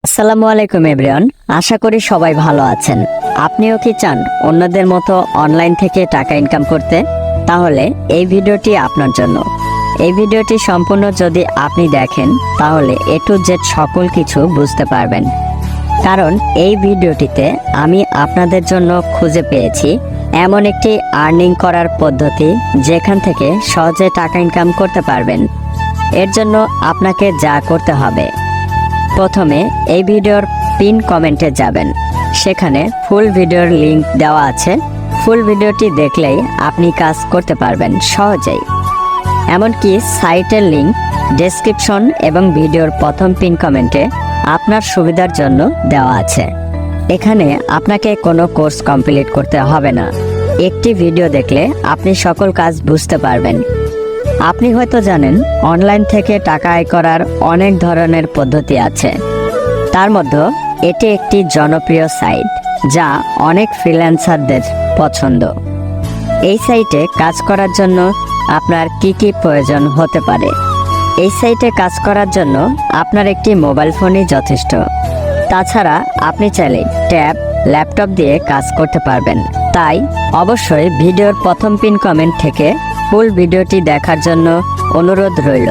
আসসালামু আলাইকুম এভরিওয়ান, আশা করি সবাই ভালো আছেন। আপনিও কি চান অন্যদের মতো অনলাইন থেকে টাকা ইনকাম করতে? তাহলে এই ভিডিওটি আপনার জন্য। এই ভিডিওটি সম্পূর্ণ যদি আপনি দেখেন তাহলে A to Z সকল কিছু বুঝতে পারবেন। কারণ এই ভিডিওটিতে আমি আপনাদের জন্য খুঁজে পেয়েছি এমন একটি আর্নিং করার পদ্ধতি যেখান থেকে সহজে টাকা ইনকাম করতে পারবেন। এর জন্য আপনাকে যা করতে হবে, প্রথমে এই ভিডিওর পিন কমেন্টে যাবেন। সেখানে ফুল ভিডিওর লিংক দেওয়া আছে। ফুল ভিডিওটি দেখলেই আপনি কাজ করতে পারবেন সহজেই। এমনকি সাইটের লিংক ডেসক্রিপশন এবং ভিডিওর প্রথম পিন কমেন্টে আপনার সুবিধার জন্য দেওয়া আছে। এখানে আপনাকে কোনো কোর্স কমপ্লিট করতে হবে না। একটি ভিডিও দেখলে আপনি সকল কাজ বুঝতে পারবেন। আপনি হয়তো জানেন অনলাইন থেকে টাকা আয় করার অনেক ধরনের পদ্ধতি আছে। তার মধ্যে এটি একটি জনপ্রিয় সাইট যা অনেক ফ্রিল্যান্সারদের পছন্দ। এই সাইটে কাজ করার জন্য আপনার কি কি প্রয়োজন হতে পারে? এই সাইটে কাজ করার জন্য আপনার একটি মোবাইল ফোনই যথেষ্ট। তাছাড়া আপনি চাইলে ট্যাব, ল্যাপটপ দিয়ে কাজ করতে পারবেন। তাই অবশ্যই ভিডিওর প্রথম পিন কমেন্ট থেকে ফুল ভিডিওটি দেখার জন্য অনুরোধ রইল।